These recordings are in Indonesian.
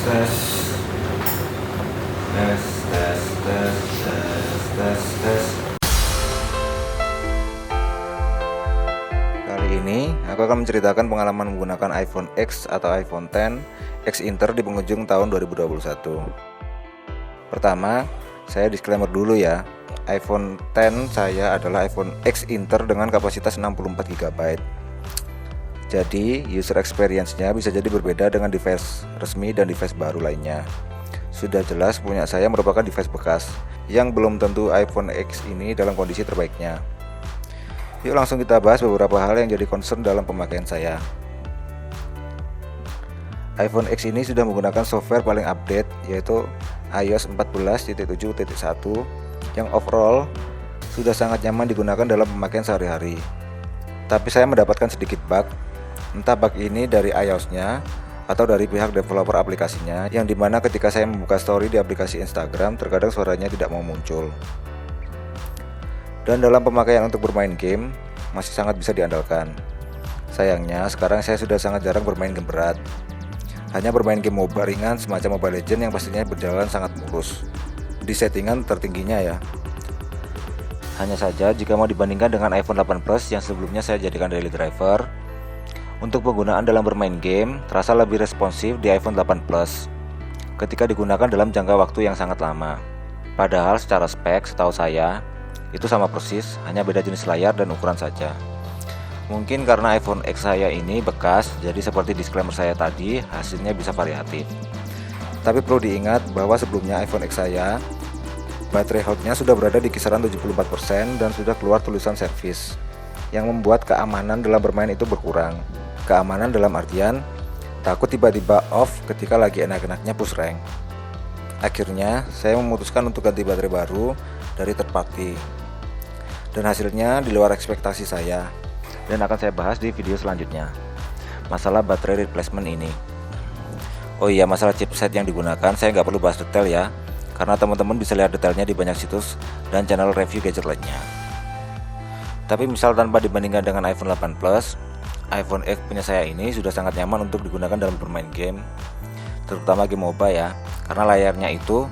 tes tes tes tes tes tes tes. Kali ini aku akan menceritakan pengalaman menggunakan iPhone X atau iPhone X X Inter di penghujung tahun 2021. Pertama, saya disclaimer dulu ya. iPhone X saya adalah iPhone X Inter dengan kapasitas 64 GB. Jadi, user experience-nya bisa jadi berbeda dengan device resmi dan device baru lainnya. Sudah jelas punya saya merupakan device bekas yang belum tentu iPhone X ini dalam kondisi terbaiknya. Yuk langsung kita bahas beberapa hal yang jadi concern dalam pemakaian saya. iPhone X ini sudah menggunakan software paling update yaitu iOS 14.7.1 yang overall sudah sangat nyaman digunakan dalam pemakaian sehari-hari. Tapi saya mendapatkan sedikit bug, entah bug ini dari iOS-nya atau dari pihak developer aplikasinya, yang dimana ketika saya membuka story di aplikasi Instagram terkadang suaranya tidak mau muncul. Dan dalam pemakaian untuk bermain game masih sangat bisa diandalkan. Sayangnya sekarang saya sudah sangat jarang bermain game berat, hanya bermain game MOBA ringan semacam Mobile Legends yang pastinya berjalan sangat mulus di settingan tertingginya ya. Hanya saja jika mau dibandingkan dengan iPhone 8 Plus yang sebelumnya saya jadikan daily driver, untuk penggunaan dalam bermain game terasa lebih responsif di iPhone 8 Plus ketika digunakan dalam jangka waktu yang sangat lama. Padahal secara spek setahu saya itu sama persis, hanya beda jenis layar dan ukuran saja. Mungkin karena iPhone X saya ini bekas, jadi seperti disclaimer saya tadi, hasilnya bisa variatif. Tapi perlu diingat bahwa sebelumnya iPhone X saya baterai health-nya sudah berada di kisaran 74% dan sudah keluar tulisan service, yang membuat keamanan dalam bermain itu berkurang. Keamanan dalam artian takut tiba-tiba off ketika lagi enak-enaknya push rank. Akhirnya saya memutuskan untuk ganti baterai baru dari third party, dan hasilnya di luar ekspektasi saya, dan akan saya bahas di video selanjutnya masalah baterai replacement ini. Oh iya, masalah chipset yang digunakan saya nggak perlu bahas detail ya, karena teman-teman bisa lihat detailnya di banyak situs dan channel review gadget lainnya. Tapi misal tanpa dibandingkan dengan iPhone 8 Plus, iPhone X punya saya ini sudah sangat nyaman untuk digunakan dalam bermain game, terutama game MOBA ya, karena layarnya itu,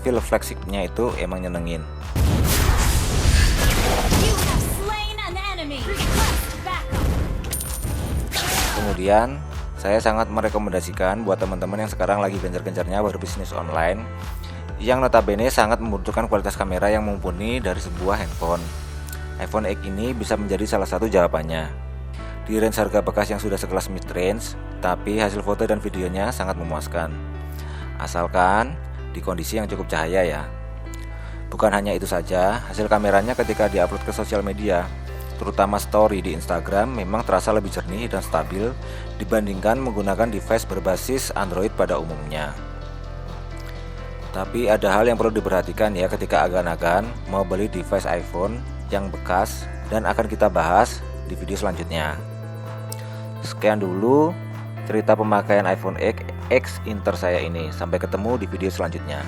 feel flagship-nya itu emang nyenengin. Kemudian, saya sangat merekomendasikan buat teman-teman yang sekarang lagi gencar-gencarnya berbisnis online, yang notabene sangat membutuhkan kualitas kamera yang mumpuni dari sebuah handphone. iPhone X ini bisa menjadi salah satu jawabannya. Di range harga bekas yang sudah sekelas mid-range, tapi hasil foto dan videonya sangat memuaskan. Asalkan di kondisi yang cukup cahaya ya. Bukan hanya itu saja, hasil kameranya ketika diupload ke sosial media, terutama story di Instagram, memang terasa lebih jernih dan stabil dibandingkan menggunakan device berbasis Android pada umumnya. Tapi ada hal yang perlu diperhatikan ya ketika agan-agan mau beli device iPhone yang bekas, dan akan kita bahas di video selanjutnya. Sekian dulu cerita pemakaian iPhone X Inter saya ini. Sampai ketemu di video selanjutnya.